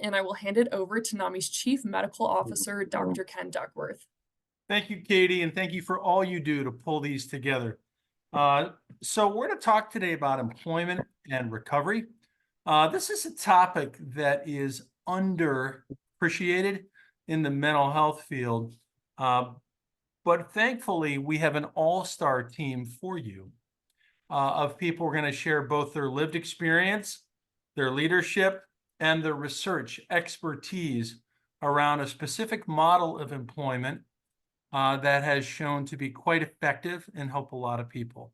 and I will hand it over to NAMI's Chief Medical Officer, Dr. Ken Duckworth. Thank you, Katie, and thank you for all you do to pull these together. So we're going to talk today about employment and recovery. This is a topic that is underappreciated in the mental health field, but thankfully we have an all-star team for you of people who are going to share both their lived experience, their leadership, and their research expertise around a specific model of employment that has shown to be quite effective and help a lot of people.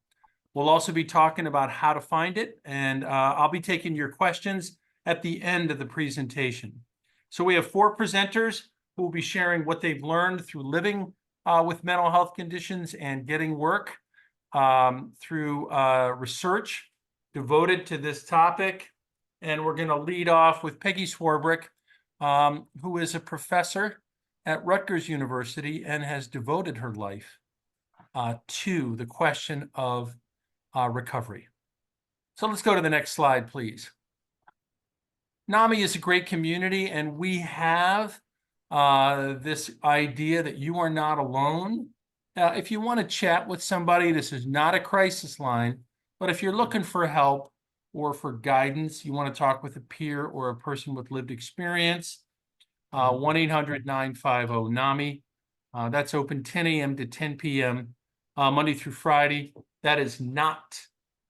We'll also be talking about how to find it, and I'll be taking your questions at the end of the presentation. So we have 4 presenters who will be sharing what they've learned through living with mental health conditions and getting work through research devoted to this topic. And we're going to lead off with Peggy Swarbrick, who is a professor at Rutgers University and has devoted her life to the question of recovery. So let's go to the next slide, please. NAMI is a great community, and we have this idea that you are not alone. If you want to chat with somebody, this is not a crisis line, but if you're looking for help or for guidance, you want to talk with a peer or a person with lived experience, 1-800-950-NAMI. That's open 10 a.m. to 10 p.m. Monday through Friday. That is not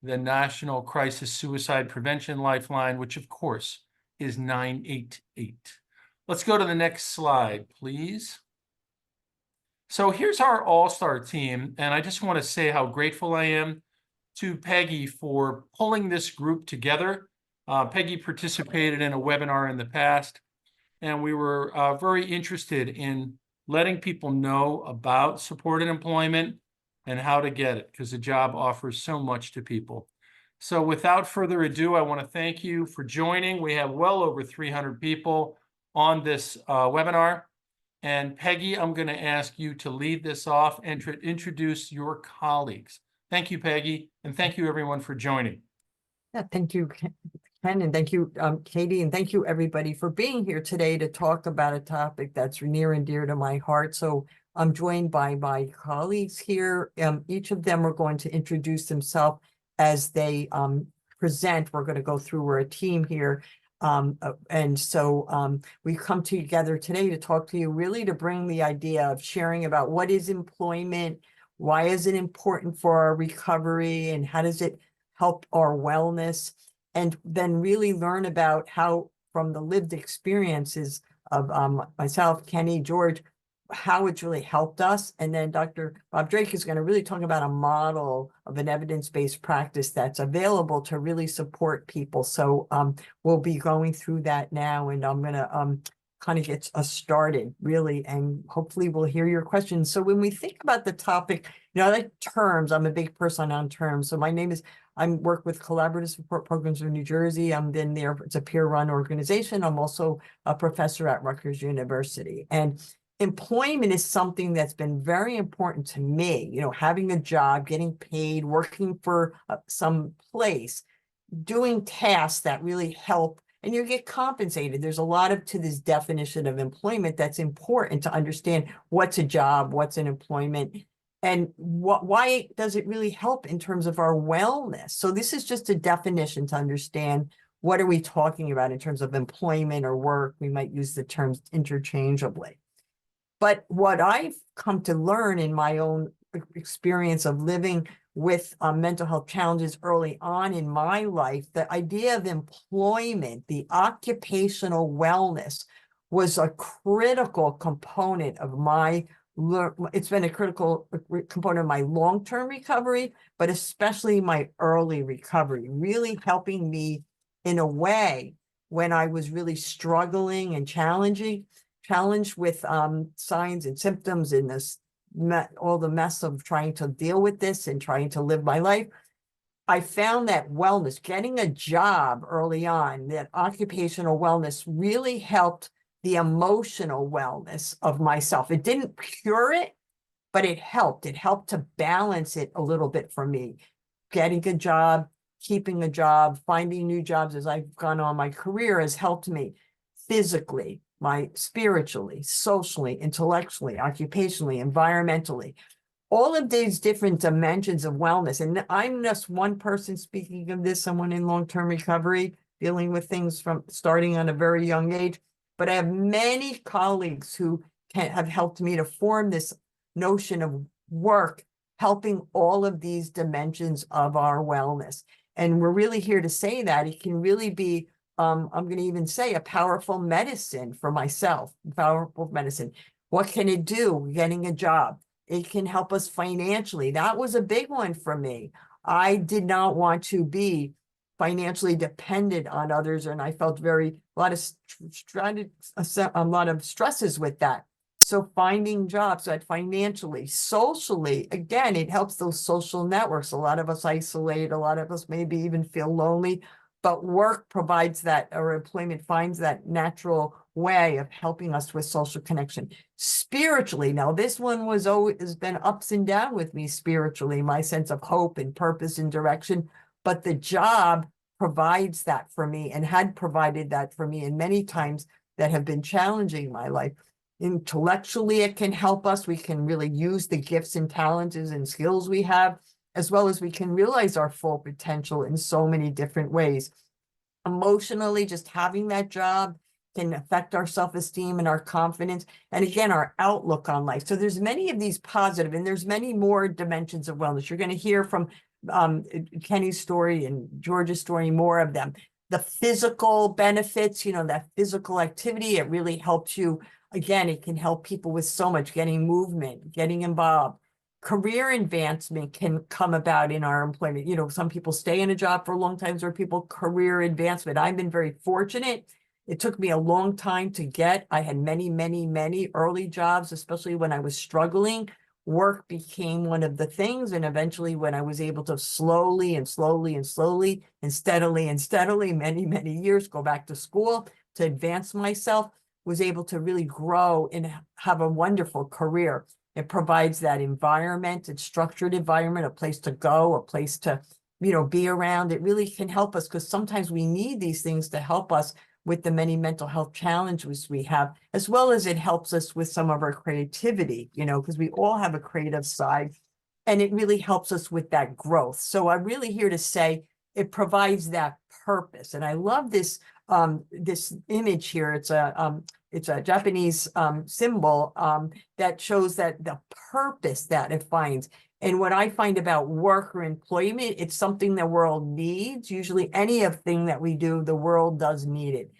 the National Crisis Suicide Prevention Lifeline, which of course is 988. Let's go to the next slide, please. So here's our all-star team, and I just want to say how grateful I am to Peggy for pulling this group together. Peggy participated in a webinar in the past, and we were very interested in letting people know about supported employment and how to get it, because the job offers so much to people. So without further ado, I want to thank you for joining. We have well over 300 people on this webinar. And Peggy, I'm going to ask you to lead this off and to introduce your colleagues. Thank you, Peggy, and thank you everyone for joining. Yeah, thank you, Ken, and thank you, Katie, and thank you everybody for being here today to talk about a topic that's near and dear to my heart. So I'm joined by my colleagues here. Each of them are going to introduce themselves as they present. We're going to go through, we're a team here. And so we come together today to talk to you, really to bring the idea of sharing about what is employment, why is it important for our recovery, and how does it help our wellness, and then really learn about how, from the lived experiences of myself, Kenny, George, how it's really helped us. And then Dr. Bob Drake is going to really talk about a model of an evidence-based practice that's available to really support people. So we'll be going through that now, and I'm going to kind of get us started, really, and hopefully we'll hear your questions. So when we think about the topic, you know, like terms, I'm a big person on terms. So my name is, I work with Collaborative Support Programs in New Jersey. I'm been there, it's a peer-run organization. I'm also a professor at Rutgers University. And employment is something that's been very important to me, you know, having a job, getting paid, working for some place, doing tasks that really help, and you get compensated. There's a lot of to this definition of employment that's important to understand what's a job, what's an employment, and why does it really help in terms of our wellness. So this is just a definition to understand what are we talking about in terms of employment or work. We might use the terms interchangeably. But what I've come to learn in my own experience of living with mental health challenges early on in my life, the idea of employment, the occupational wellness, was a critical component of my, it's been a critical component of my long-term recovery, but especially my early recovery, really helping me in a way when I was really struggling and challenged with signs and symptoms in this, all the mess of trying to deal with this and trying to live my life. I found that wellness, getting a job early on, that occupational wellness really helped the emotional wellness of myself. It didn't cure it, but it helped. It helped to balance it a little bit for me. Getting a job, keeping a job, finding new jobs as I've gone on my career has helped me. physically, my spiritually, socially, intellectually, occupationally, environmentally, all of these different dimensions of wellness. And I'm just one person speaking of this, someone in long-term recovery, dealing with things from starting on a very young age. But I have many colleagues who have helped me to form this notion of work, helping all of these dimensions of our wellness. And we're really here to say that it can really be, I'm going to even say, a powerful medicine for myself, powerful medicine. What can it do? Getting a job. It can help us financially. That was a big one for me. I did not want to be financially dependent on others, and I felt a lot of stresses with that. So finding jobs that financially, socially, again, it helps those social networks. A lot of us isolate, a lot of us maybe even feel lonely, but work provides that, or employment finds that natural way of helping us with social connection. Spiritually, now this one has been ups and down with me spiritually, my sense of hope and purpose and direction, but the job provides that for me and had provided that for me in many times that have been challenging my life. Intellectually, it can help us. We can really use the gifts and talents and skills we have, as well as we can realize our full potential in so many different ways. Emotionally, just having that job can affect our self-esteem and our confidence, and again, our outlook on life. So there's many of these positive, and there's many more dimensions of wellness. You're going to hear from Kenny's story and George's story, more of them. The physical benefits, that physical activity, it really helps you. Again, it can help people with so much, getting movement, getting involved. Career advancement can come about in our employment. Some people stay in a job for a long time, or people career advancement. I've been very fortunate. It took me a long time to get. I had many, many, many early jobs, especially when I was struggling. Work became one of the things. And eventually when I was able to slowly and slowly and slowly and steadily, many, many years, go back to school to advance myself, was able to really grow and have a wonderful career. It provides that environment, it's structured environment, a place to go, a place to, be around. It really can help us, because sometimes we need these things to help us with the many mental health challenges we have, as well as it helps us with some of our creativity, because we all have a creative side, and it really helps us with that growth. So I'm really here to say it provides that purpose. And I love this this image here. It's a Japanese symbol that shows that the purpose that it finds. And what I find about work or employment, it's something the world needs. Usually anything that we do, the world does need it.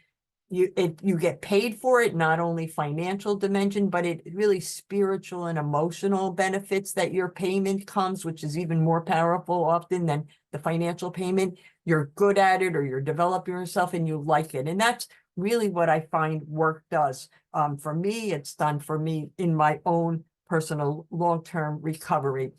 You get paid for it, not only financial dimension, but it really spiritual and emotional benefits that your payment comes, which is even more powerful often than the financial payment. You're good at it, or you're developing yourself and you like it. And that's really what I find work does. For me, it's done for me in my own personal long-term recovery.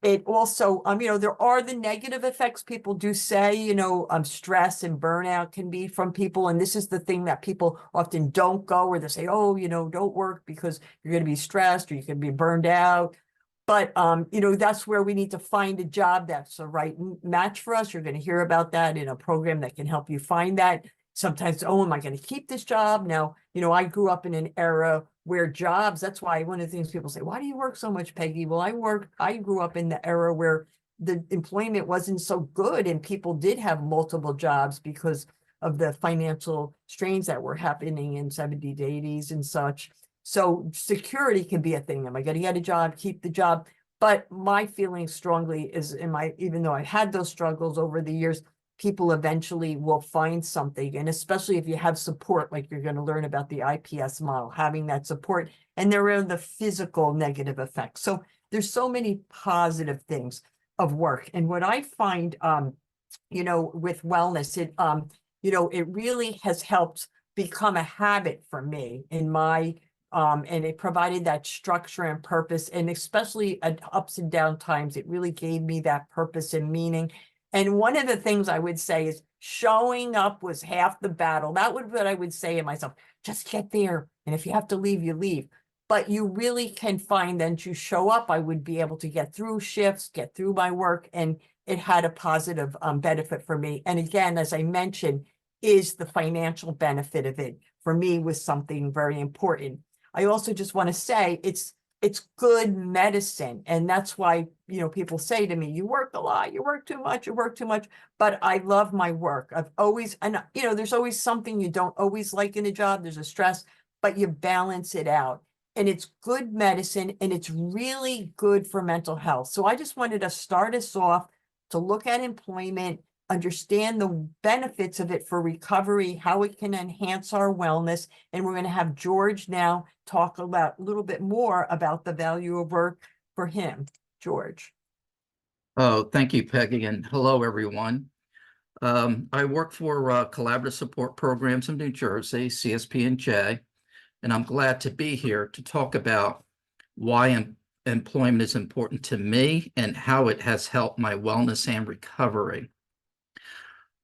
It also, there are the negative effects. People do say, stress and burnout can be from people. And this is the thing that people often don't go, where they say, oh, don't work because you're going to be stressed or you can be burned out. But, that's where we need to find a job that's the right match for us. You're going to hear about that in a program that can help you find that. Sometimes, oh, am I going to keep this job? Now, I grew up in an era where jobs, that's why one of the things people say, why do you work so much, Peggy? Well, I grew up in the era where the employment wasn't so good and people did have multiple jobs because of the financial strains that were happening in 70s, 80s and such. So security can be a thing. Am I going to get a job, keep the job? But my feeling strongly is, even though I had those struggles over the years, people eventually will find something. And especially if you have support, like you're going to learn about the IPS model, having that support, and there are the physical negative effects. So there's so many positive things of work. And what I find, with wellness, it really has helped become a habit for me in my, and it provided that structure and purpose. And especially at ups and down times, it really gave me that purpose and meaning. And one of the things I would say is showing up was half the battle. That would be what I would say to myself, just get there. And if you have to leave, you leave. But you really can find that you show up. I would be able to get through shifts, get through my work, and it had a positive benefit for me. And again, as I mentioned, is the financial benefit of it, for me, was something very important. I also just want to say it's good medicine. And that's why, people say to me, you work a lot, you work too much, you work too much. But I love my work. I've always, and there's always something you don't always like in a job. There's a stress, but you balance it out. And it's good medicine, and it's really good for mental health. So I just wanted to start us off to look at employment, understand the benefits of it for recovery, how it can enhance our wellness. And we're going to have George now talk about a little bit more about the value of work for him. George. Oh, thank you, Peggy, and hello, everyone. I work for Collaborative Support Programs in New Jersey, CSP&J, and I'm glad to be here to talk about why employment is important to me and how it has helped my wellness and recovery.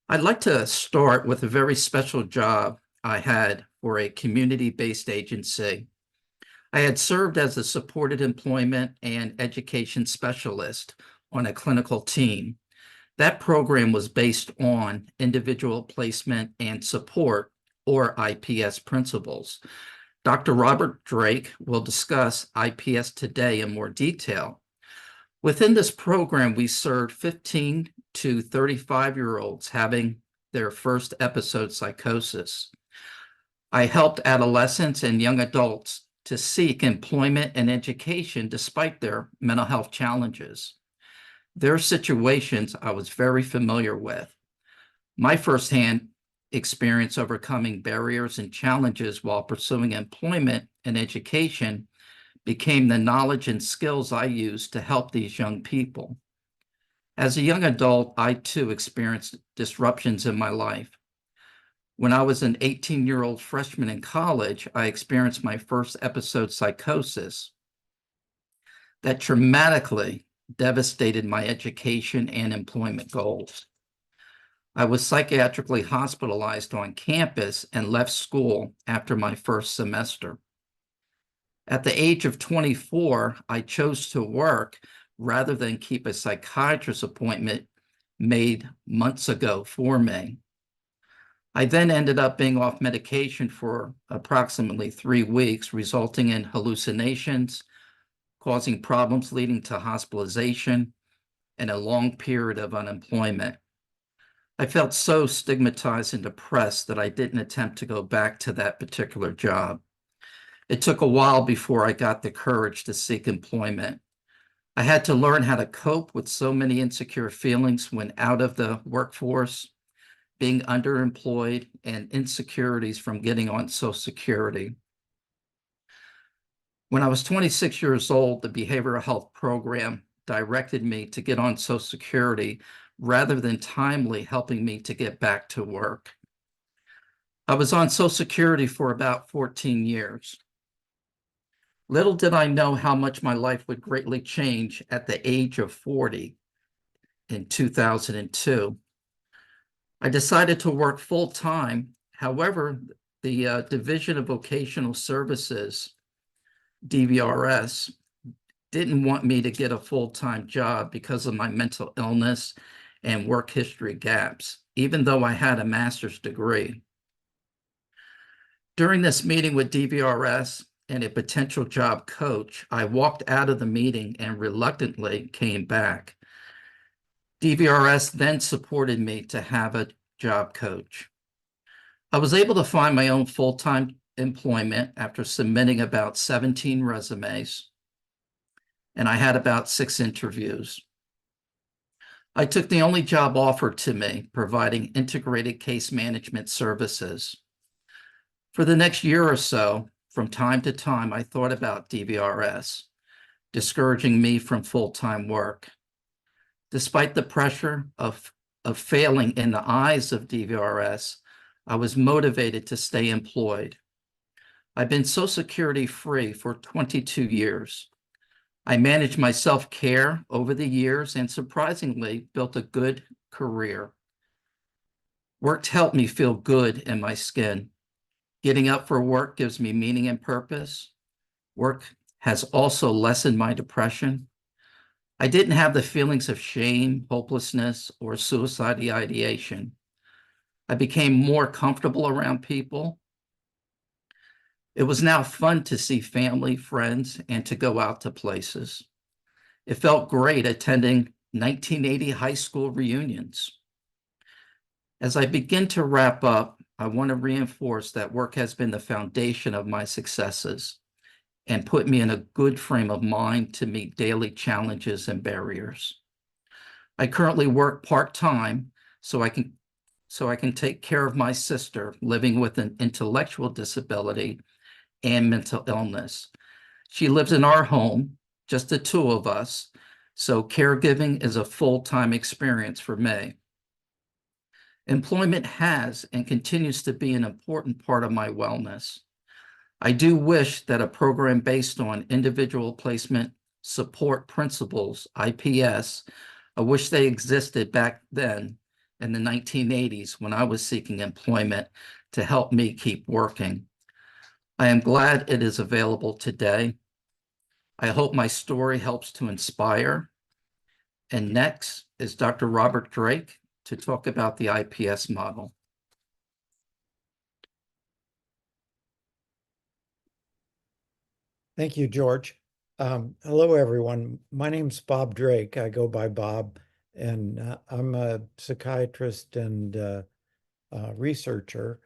I'd like to start with a very special job I had for a community-based agency. I had served as a supported employment and education specialist on a clinical team. That program was based on individual placement and support, or IPS principles. Dr. Robert Drake will discuss IPS today in more detail. Within this program, we served 15 to 35-year-olds having their first episode psychosis. I helped adolescents and young adults to seek employment and education despite their mental health challenges. Their situations I was very familiar with. My firsthand experience overcoming barriers and challenges while pursuing employment and education became the knowledge and skills I used to help these young people. As a young adult, I too experienced disruptions in my life. When I was an 18-year-old freshman in college, I experienced my first episode psychosis that dramatically devastated my education and employment goals. I was psychiatrically hospitalized on campus and left school after my first semester. At the age of 24, I chose to work rather than keep a psychiatrist appointment made months ago for me. I then ended up being off medication for approximately 3 weeks, resulting in hallucinations, causing problems leading to hospitalization, and a long period of unemployment. I felt so stigmatized and depressed that I didn't attempt to go back to that particular job. It took a while before I got the courage to seek employment. I had to learn how to cope with so many insecure feelings when out of the workforce, being underemployed, and insecurities from getting on Social Security. When I was 26 years old, the behavioral health program directed me to get on Social Security rather than timely helping me to get back to work. I was on Social Security for about 14 years. Little did I know how much my life would greatly change at the age of 40 in 2002. I decided to work full-time. However, the Division of Vocational Services, DVRS, didn't want me to get a full-time job because of my mental illness and work history gaps, even though I had a master's degree. During this meeting with DVRS and a potential job coach, I walked out of the meeting and reluctantly came back. DVRS then supported me to have a job coach. I was able to find my own full-time employment after submitting about 17 resumes, and I had about 6 interviews. I took the only job offered to me, providing integrated case management services. For the next year or so, from time to time, I thought about DVRS, discouraging me from full-time work. Despite the pressure of failing in the eyes of DVRS, I was motivated to stay employed. I've been Social Security free for 22 years. I managed my self-care over the years and surprisingly built a good career. Work helped me feel good in my skin. Getting up for work gives me meaning and purpose. Work has also lessened my depression. I didn't have the feelings of shame, hopelessness, or suicidal ideation. I became more comfortable around people. It was now fun to see family, friends, and to go out to places. It felt great attending 1980 high school reunions. As I begin to wrap up, I want to reinforce that work has been the foundation of my successes and put me in a good frame of mind to meet daily challenges and barriers. I currently work part-time so I can take care of my sister living with an intellectual disability and mental illness. She lives in our home, just the two of us, so caregiving is a full-time experience for me. Employment has and continues to be an important part of my wellness. I do wish that a program based on individual placement support principles, IPS, I wish they existed back then in the 1980s when I was seeking employment to help me keep working. I am glad it is available today. I hope my story helps to inspire. And next is Dr. Robert Drake to talk about the IPS model. Thank you, George. Hello, everyone. My name's Bob Drake. I go by Bob, and I'm a psychiatrist and researcher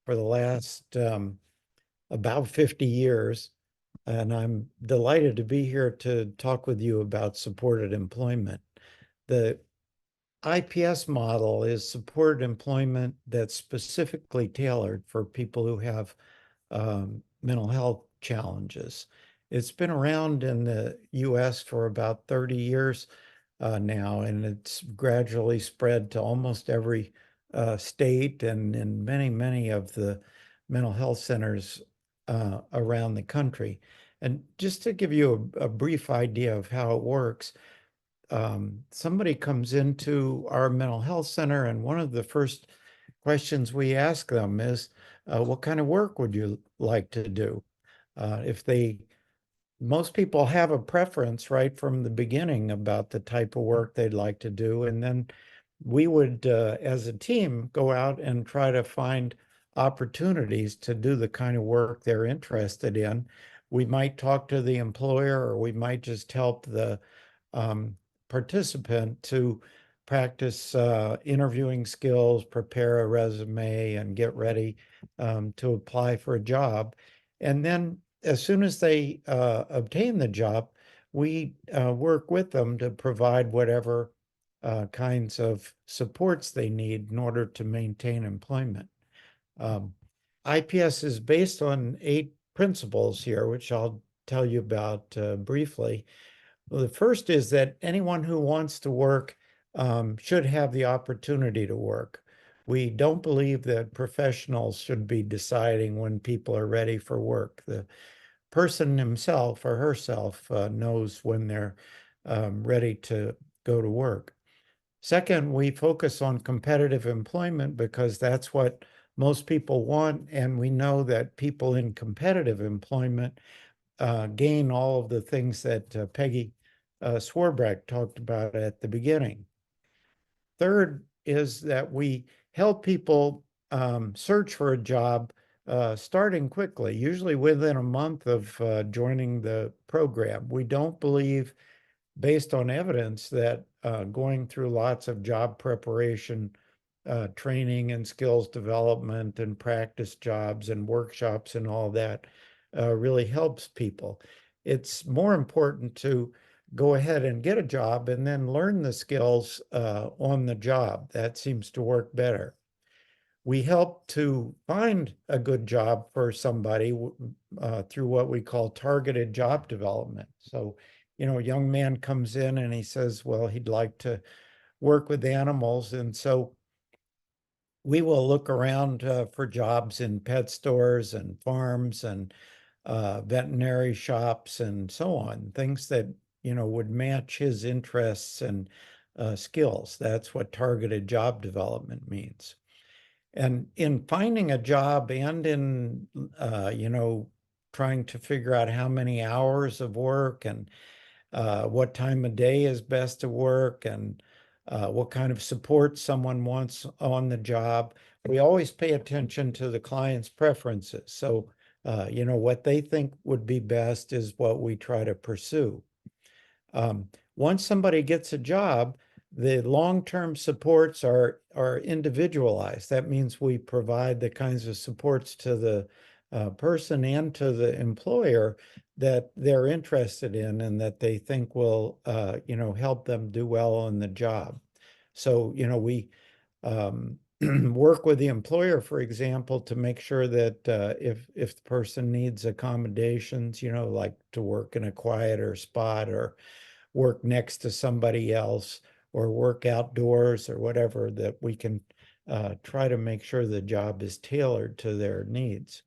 for the last about 50 years. And I'm delighted to be here to talk with you about supported employment. The IPS model is supported employment that's specifically tailored for people who have mental health challenges. It's been around in the US for about 30 years now, and it's gradually spread to almost every state and in many, many of the mental health centers around the country. And just to give you a brief idea of how it works, somebody comes into our mental health center, and one of the first questions we ask them is, what kind of work would you like to do? Most people have a preference right from the beginning about the type of work they'd like to do. And then we would, as a team, go out and try to find opportunities to do the kind of work they're interested in. We might talk to the employer, or we might just help the participant to practice interviewing skills, prepare a resume, and get ready to apply for a job. And then as soon as they obtain the job, we work with them to provide whatever kinds of supports they need in order to maintain employment. IPS is based on 8 principles here, which I'll tell you about briefly. Well, the first is that anyone who wants to work should have the opportunity to work. We don't believe that professionals should be deciding when people are ready for work. The person himself or herself knows when they're ready to go to work. Second, we focus on competitive employment because that's what most people want, and we know that people in competitive employment gain all of the things that Peggy Swarbrick talked about at the beginning. Third is that we help people search for a job starting quickly, usually within a month of joining the program. We don't believe, based on evidence, that going through lots of job preparation, training and skills development and practice jobs and workshops and all that really helps people. It's more important to go ahead and get a job and then learn the skills on the job. That seems to work better. We help to find a good job for somebody through what we call targeted job development. So, a young man comes in and he says, well, he'd like to work with animals. And so we will look around for jobs in pet stores and farms and veterinary shops and so on, things that, would match his interests and skills. That's what targeted job development means. And in finding a job and in, trying to figure out how many hours of work and what time of day is best to work and what kind of support someone wants on the job, we always pay attention to the client's preferences. So, what they think would be best is what we try to pursue. Once somebody gets a job, the long-term supports are individualized. That means we provide the kinds of supports to the person and to the employer that they're interested in and that they think will, help them do well on the job. So, we work with the employer, for example, to make sure that if the person needs accommodations, like to work in a quieter spot or work next to somebody else or work outdoors or whatever, that we can try to make sure the job is tailored to their needs.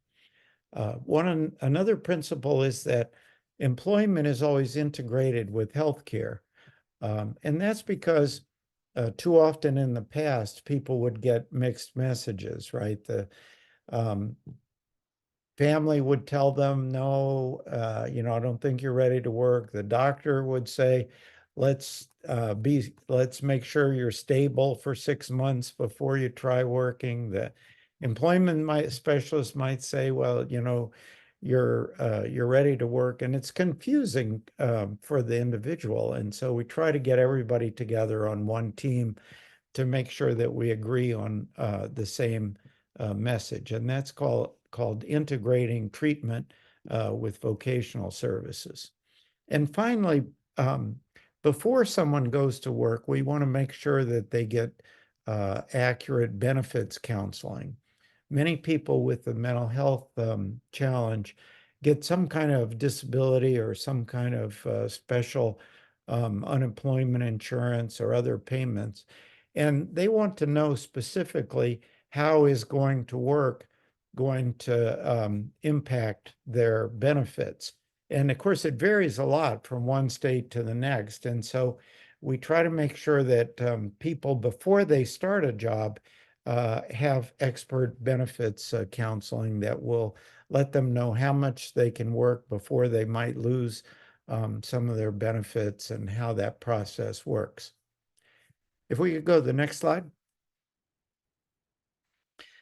Another principle is that employment is always integrated with healthcare. And that's because too often in the past, people would get mixed messages, right? The family would tell them, no, I don't think you're ready to work. The doctor would say, let's make sure you're stable for 6 months before you try working. The employment specialist might say, well, you're ready to work, and it's confusing for the individual. And so we try to get everybody together on one team to make sure that we agree on the same message, and that's called integrating treatment with vocational services. And finally, before someone goes to work, we want to make sure that they get accurate benefits counseling. Many people with a mental health challenge get some kind of disability or some kind of special unemployment insurance or other payments. And they want to know specifically how is going to work going to impact their benefits. And of course, it varies a lot from one state to the next. And so we try to make sure that people, before they start a job, have expert benefits counseling that will let them know how much they can work before they might lose some of their benefits and how that process works. If we could go to the next slide.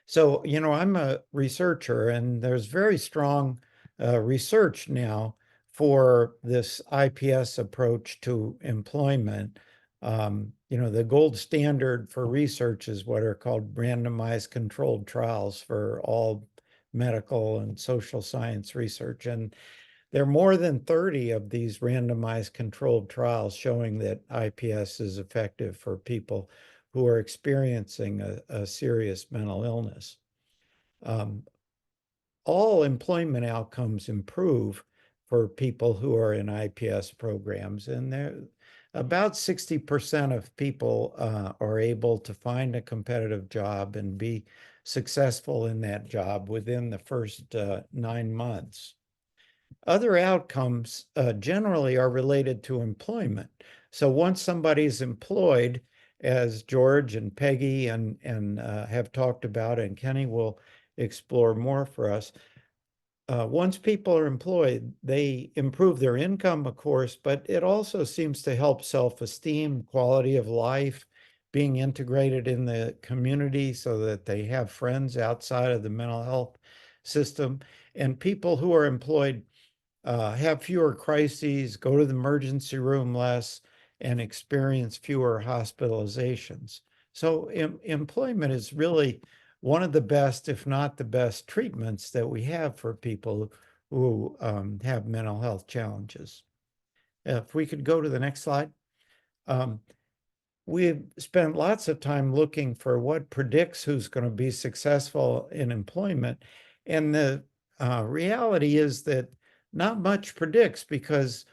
So, I'm a researcher, and there's very strong research now for this IPS approach to employment. The gold standard for research is what are called randomized controlled trials for all medical and social science research. And there are more than 30 of these randomized controlled trials showing that IPS is effective for people who are experiencing a serious mental illness. All employment outcomes improve for people who are in IPS programs, and about 60% of people are able to find a competitive job and be successful in that job within the first 9 months. Other outcomes generally are related to employment. So once somebody's employed, as George and Peggy and have talked about, and Kenny will explore more for us, once people are employed, they improve their income, of course, but it also seems to help self-esteem, quality of life, being integrated in the community so that they have friends outside of the mental health system. And people who are employed have fewer crises, go to the emergency room less, and experience fewer hospitalizations. So employment is really one of the best, if not the best, treatments that we have for people who have mental health challenges. If we could go to the next slide. We've spent lots of time looking for what predicts who's going to be successful in employment. And the reality is that not much predicts, because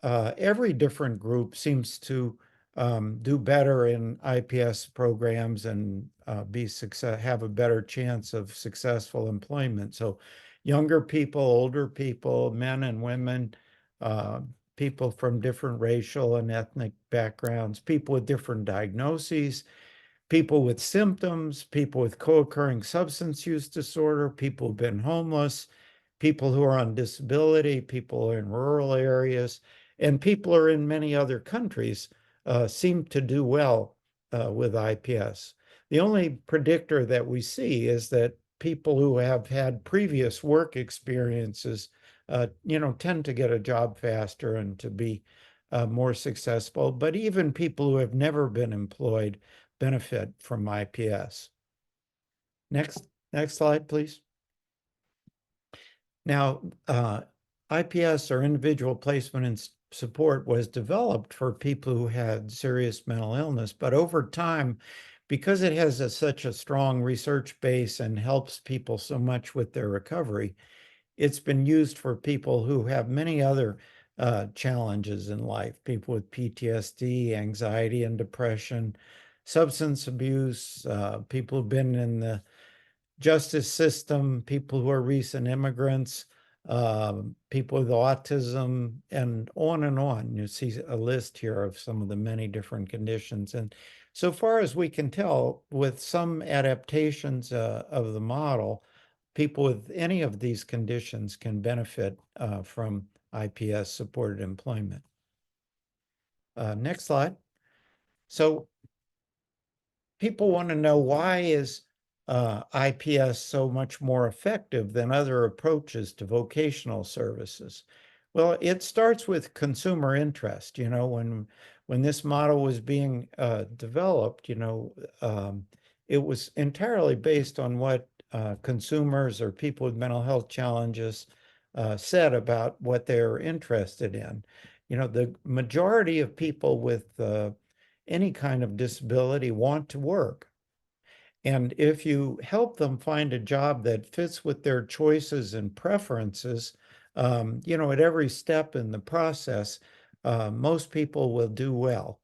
every different group seems to do better in IPS programs and have a better chance of successful employment. So younger people, older people, men and women, people from different racial and ethnic backgrounds, people with different diagnoses, people with symptoms, people with co-occurring substance use disorder, people who've been homeless, people who are on disability, people in rural areas, and people are in many other countries seem to do well with IPS. The only predictor that we see is that people who have had previous work experiences, tend to get a job faster and to be more successful. But even people who have never been employed benefit from IPS. Next slide, please. Now, IPS, or individual placement and support, was developed for people who had serious mental illness, but over time, because it has such a strong research base and helps people so much with their recovery, it's been used for people who have many other challenges in life, people with PTSD, anxiety and depression, substance abuse, people who've been in the justice system, people who are recent immigrants, people with autism, and on and on. You see a list here of some of the many different conditions. And so far as we can tell, with some adaptations of the model, people with any of these conditions can benefit from IPS supported employment. Next slide. So people want to know, why is IPS so much more effective than other approaches to vocational services? Well, it starts with consumer interest. When this model was being developed, it was entirely based on what consumers or people with mental health challenges said about what they're interested in. The majority of people with any kind of disability want to work. And if you help them find a job that fits with their choices and preferences, at every step in the process, most people will do well.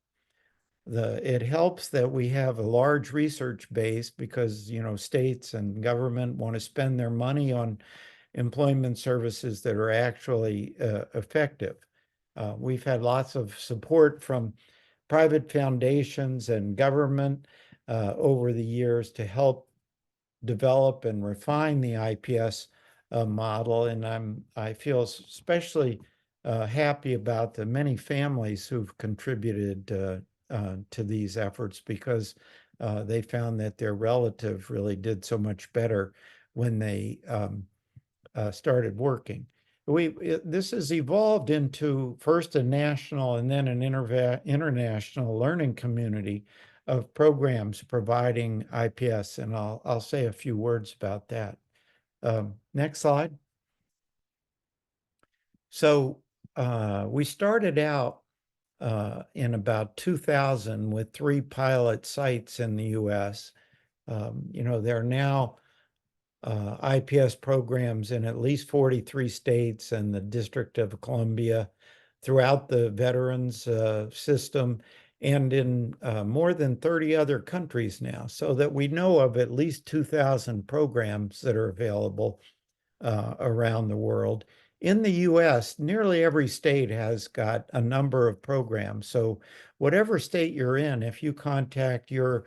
It helps that we have a large research base because, states and government want to spend their money on employment services that are actually effective. We've had lots of support from private foundations and government over the years to help develop and refine the IPS model. And I feel especially happy about the many families who've contributed to these efforts, because they found that their relative really did so much better when they started working. This has evolved into first a national and then an international learning community of programs providing IPS, and I'll say a few words about that. Next slide. So we started out in about 2000 with 3 pilot sites in the US. There are now IPS programs in at least 43 states and the District of Columbia, throughout the veterans system, and in more than 30 other countries now, so that we know of at least 2,000 programs that are available around the world. In the US, nearly every state has got a number of programs. So whatever state you're in, if you contact your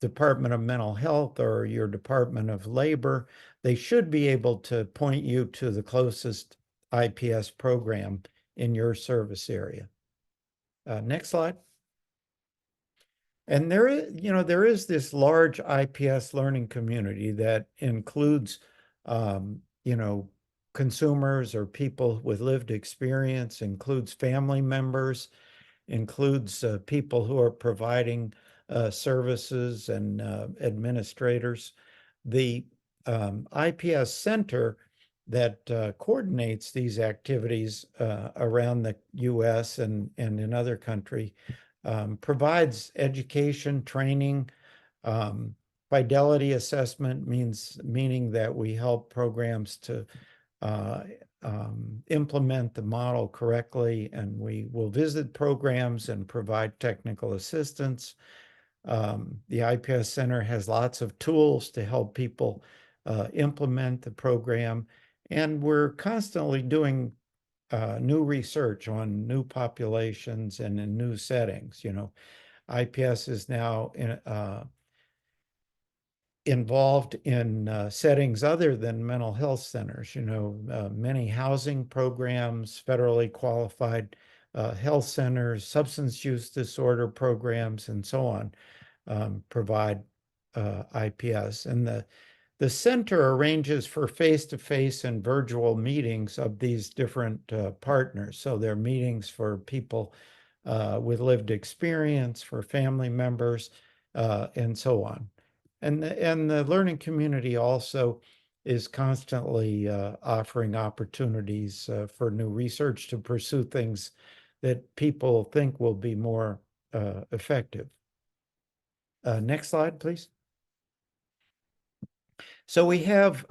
Department of Mental Health or your Department of Labor, they should be able to point you to the closest IPS program in your service area. Next slide. And there is this large IPS learning community that includes, consumers or people with lived experience, includes family members, includes people who are providing services and administrators. The IPS Center that coordinates these activities around the US and in other countries provides education, training, fidelity assessment, meaning that we help programs to implement the model correctly, and we will visit programs and provide technical assistance. The IPS Center has lots of tools to help people implement the program, and we're constantly doing new research on new populations and in new settings. IPS is now involved in settings other than mental health centers. Many housing programs, federally qualified health centers, substance use disorder programs, and so on provide IPS. And the center arranges for face-to-face and virtual meetings of these different partners. So there are meetings for people with lived experience, for family members, and so on. And the learning community also is constantly offering opportunities for new research to pursue things that people think will be more effective. Next slide, please. So we have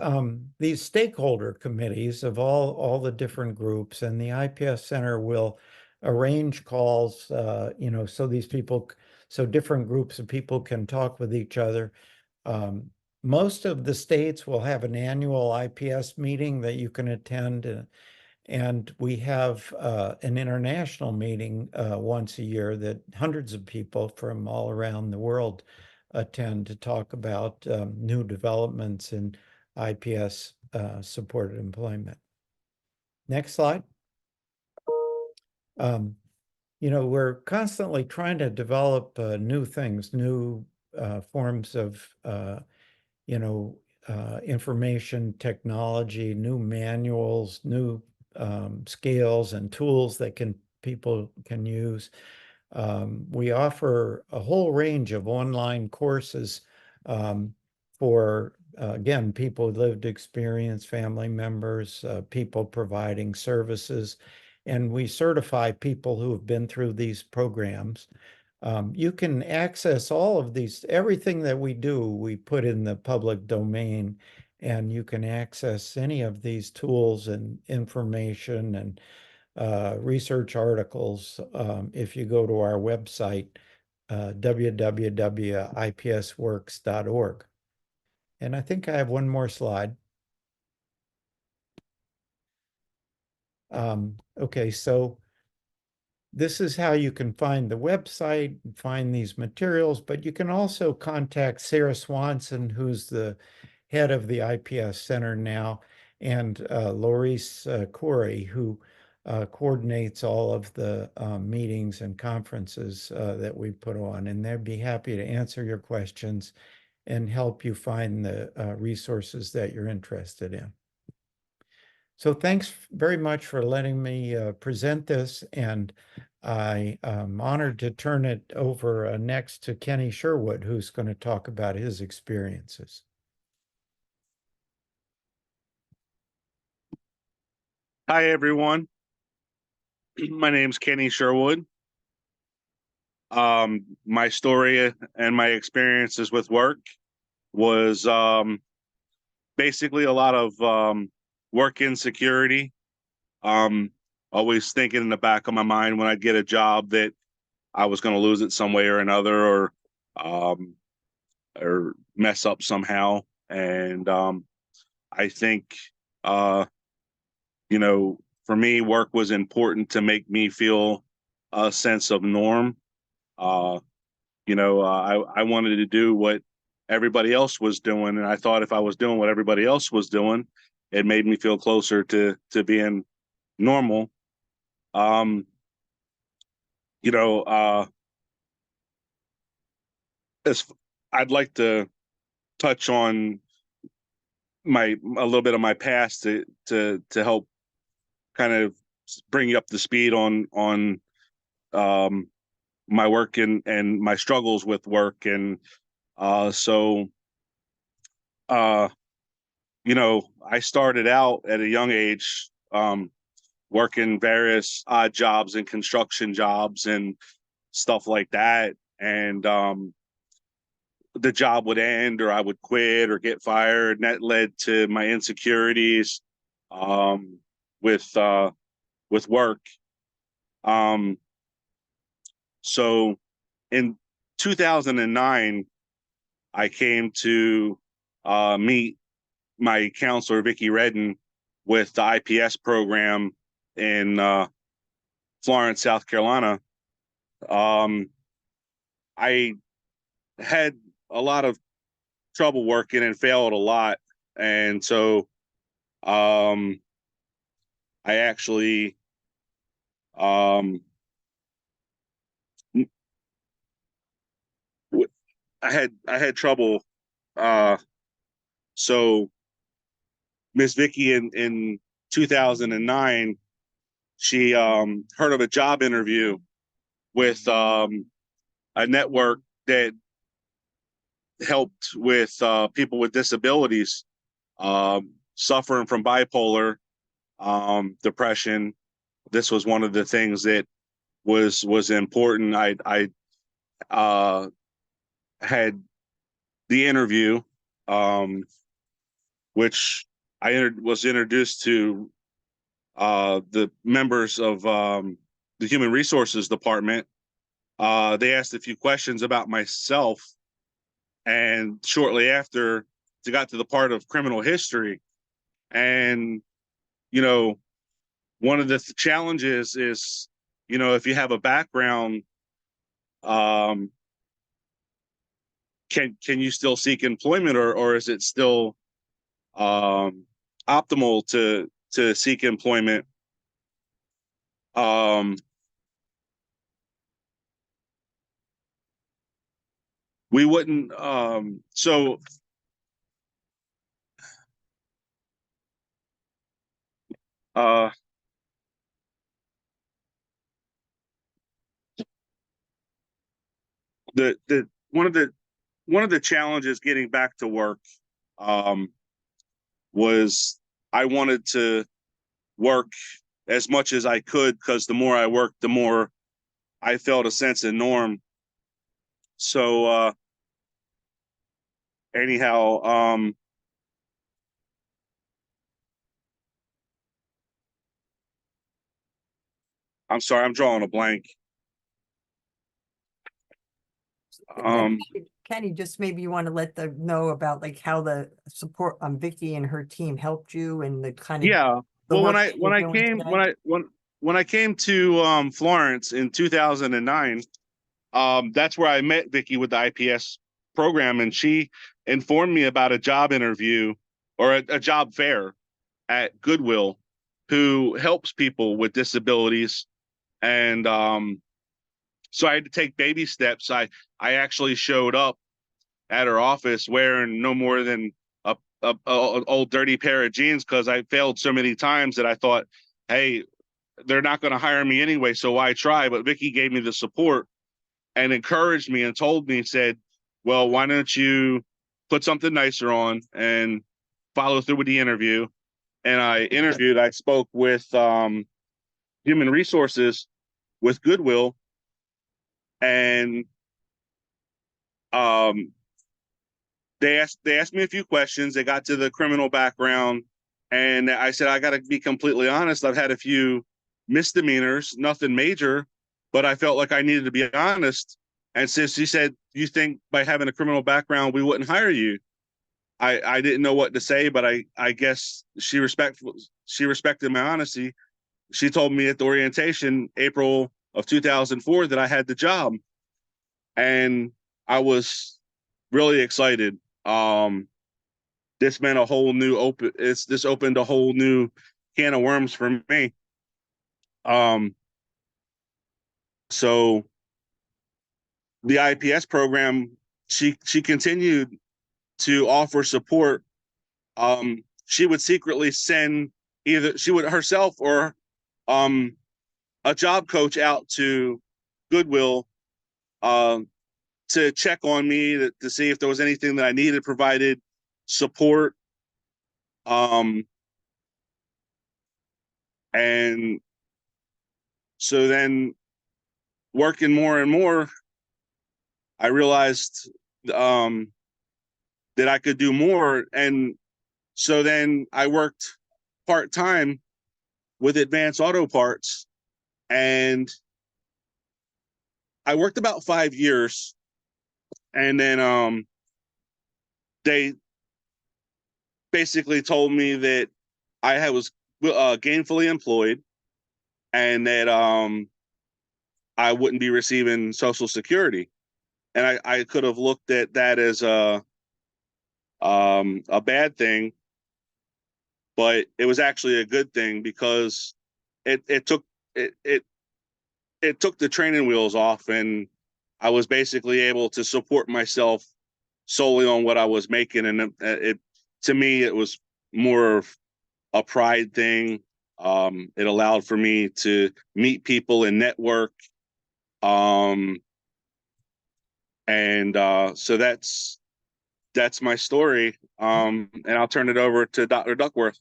these stakeholder committees of all the different groups, and the IPS Center will arrange calls, so these people, so different groups of people can talk with each other. Most of the states will have an annual IPS meeting that you can attend, and we have an international meeting once a year that hundreds of people from all around the world attend to talk about new developments in IPS supported employment. Next slide. We're constantly trying to develop new things, new forms of information technology, new manuals, new scales and tools that people can use. We offer a whole range of online courses for, again, people with lived experience, family members, people providing services, and we certify people who have been through these programs. You can access all of these, everything that we do, we put in the public domain, and you can access any of these tools and information and research articles if you go to our website, www.ipsworks.org. And I think I have one more slide. Okay, so this is how you can find the website, find these materials, but you can also contact Sarah Swanson, who's the head of the IPS Center now, and Laurice Corey, who coordinates all of the meetings and conferences that we put on, and they'd be happy to answer your questions and help you find the resources that you're interested in. So thanks very much for letting me present this, and I am honored to turn it over next to Kenny Sherwood, who's going to talk about his experiences. Hi, everyone. My name's Kenny Sherwood. My story and my experiences with work was basically a lot of work insecurity. Always thinking in the back of my mind when I'd get a job that I was going to lose it some way or another, or mess up somehow. And I think, for me, work was important to make me feel a sense of norm. I wanted to do what everybody else was doing, and I thought if I was doing what everybody else was doing, it made me feel closer to being normal. I'd like to touch on a little bit of my past to help kind of bring you up to speed on my work and my struggles with work. And I started out at a young age working various odd jobs and construction jobs and stuff like that. And the job would end, or I would quit or get fired, and that led to my insecurities with work. So in 2009, I came to meet my counselor, Vicki Redden, with the IPS program in Florence, South Carolina. I had a lot of trouble working and failed a lot. And so I actually I had trouble So Miss Vicky in 2009, she heard of a job interview with a network that helped with people with disabilities suffering from bipolar depression. This was one of the things that was important. I had the interview, which was introduced to the members of the Human Resources Department. They asked a few questions about myself, and shortly after, they got to the part of criminal history. And, you know, one of the challenges is, you know, if you have a background, can you still seek employment, or is it still optimal to seek employment? We wouldn't so the one of the challenges getting back to work was I wanted to work as much as I could, because the more I worked, the more I felt a sense of norm. So anyhow, I'm sorry, I'm drawing a blank. Kenny, just maybe you want to let them know about like how the support Vicky and her team helped you and the kind of Yeah. the Well, work that you're doing today? when I came to Florence in 2009, that's where I met Vicky with the IPS program, and she informed me about a job interview or a job fair at Goodwill, who helps people with disabilities. And so I had to take baby steps. I actually showed up at her office wearing no more than a old dirty pair of jeans, because I failed so many times that I thought, hey, they're not going to hire me anyway, so why try? But Vicky gave me the support and encouraged me and told me, said, well, why don't you put something nicer on and follow through with the interview? And I spoke with human resources with Goodwill, and they asked me a few questions. They got to the criminal background, and I said, I got to be completely honest. I've had a few misdemeanors, nothing major, but I felt like I needed to be honest. And since she said, you think by having a criminal background, we wouldn't hire you? I didn't know what to say, but I guess she respected my honesty. She told me at the orientation, April of 2004, that I had the job. And I was really excited. This meant a whole new this opened a whole new can of worms for me. So the IPS program, she continued to offer support. She would secretly send either she would herself or a job coach out to Goodwill to check on me, to see if there was anything that I needed, provided support. And so then, working more and more, I realized that I could do more. And so then I worked part-time with Advanced Auto Parts, and I worked about 5 years. And then they basically told me that I was gainfully employed, and that I wouldn't be receiving Social Security. And I could have looked at that as a bad thing, but it was actually a good thing, because it took the training wheels off, and I was basically able to support myself solely on what I was making, and it to me it was more of a pride thing. It allowed for me to meet people and network. So that's my story. And I'll turn it over to Dr. Duckworth.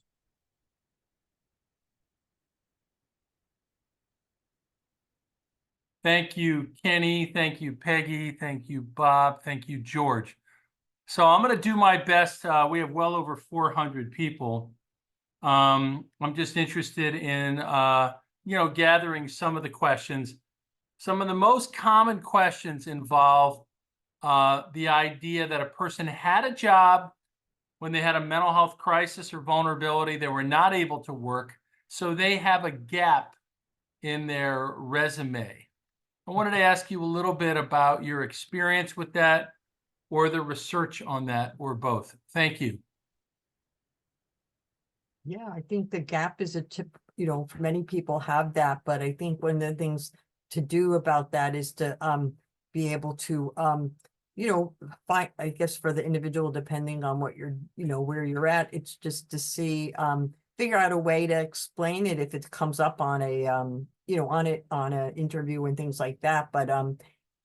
Thank you, Kenny. Thank you, Peggy. Thank you, Bob. Thank you, George. So I'm going to do my best. We have well over 400 people. I'm just interested in, gathering some of the questions. Some of the most common questions involve the idea that a person had a job when they had a mental health crisis or vulnerability, they were not able to work, so they have a gap in their resume. I wanted to ask you a little bit about your experience with that, or the research on that, or both. Thank you. Yeah, I think the gap is a tip, many people have that, but I think one of the things to do about that is to be able to find, I guess for the individual, depending on what you're, where you're at, it's just to see figure out a way to explain it if it comes up on a on an interview and things like that. But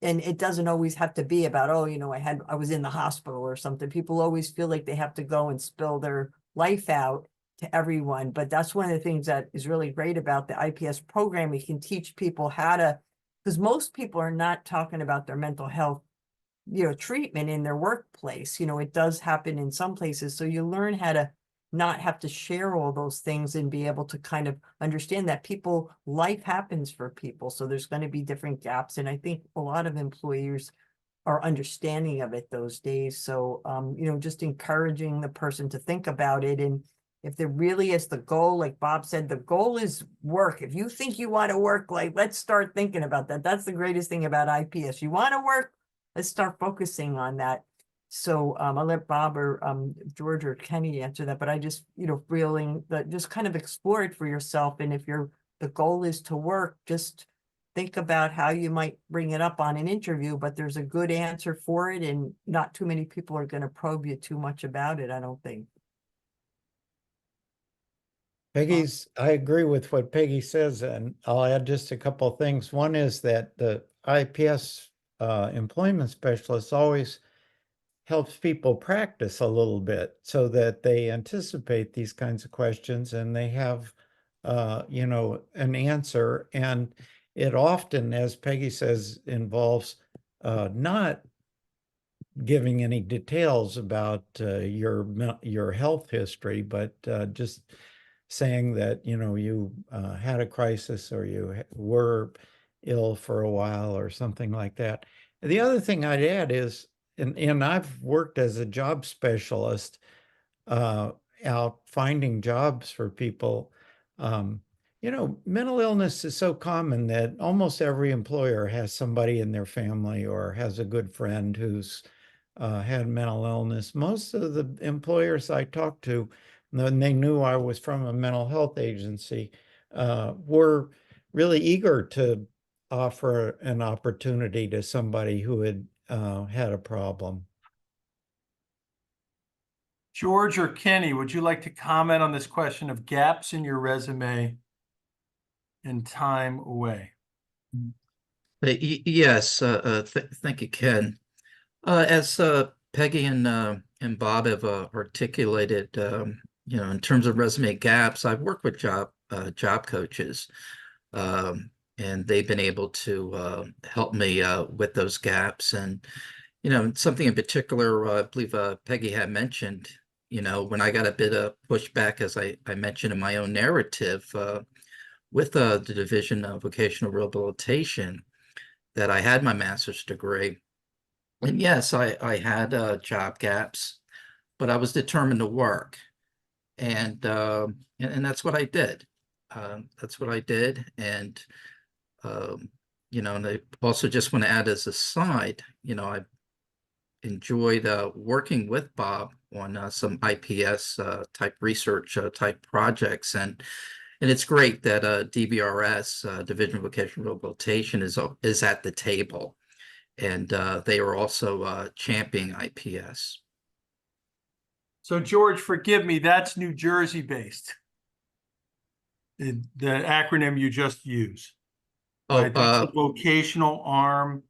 and it doesn't always have to be about, I was in the hospital or something. People always feel like they have to go and spill their life out to everyone. But that's one of the things that is really great about the IPS program. We can teach people how to, because most people are not talking about their mental health, treatment in their workplace. It does happen in some places. So you learn how to not have to share all those things and be able to kind of understand that life happens for people. So there's going to be different gaps. And I think a lot of employers are understanding of it those days. So, just encouraging the person to think about it. And if there really is the goal, like Bob said, the goal is work. If you think you want to work, let's start thinking about that. That's the greatest thing about IPS. You want to work, let's start focusing on that. So I'll let Bob or George or Kenny answer that, but I just, feeling that just kind of explore it for yourself. And if the goal is to work, just think about how you might bring it up on an interview, but there's a good answer for it. And not too many people are going to probe you too much about it, I don't think. I agree with what Peggy says, and I'll add just a couple of things. One is that the IPS employment specialist always helps people practice a little bit so that they anticipate these kinds of questions and they have, an answer. And it often, as Peggy says, involves not giving any details about your health history, but just saying that, you had a crisis or you were ill for a while or something like that. The other thing I'd add is, and I've worked as a job specialist out finding jobs for people. Mental illness is so common that almost every employer has somebody in their family or has a good friend who's had mental illness. Most of the employers I talked to, when they knew I was from a mental health agency, were really eager to offer an opportunity to somebody who had had a problem. George or Kenny, would you like to comment on this question of gaps in your resume and time away? Yes, thank you, Ken. As Peggy and Bob have articulated, in terms of resume gaps, I've worked with job coaches, and they've been able to help me with those gaps. And something in particular, I believe Peggy had mentioned, when I got a bit of pushback, as I mentioned in my own narrative, with the Division of Vocational Rehabilitation, that I had my master's degree. And yes, I had job gaps, but I was determined to work, and that's what I did. That's what I did, and and I also just want to add as a side, I enjoyed working with Bob on some IPS type research type projects, and it's great that DVRS, Division of Vocational Rehabilitation, is at the table. and they are also championing IPS. So George, forgive me, that's New Jersey based. The acronym you just used. Oh, Right? That's the vocational arm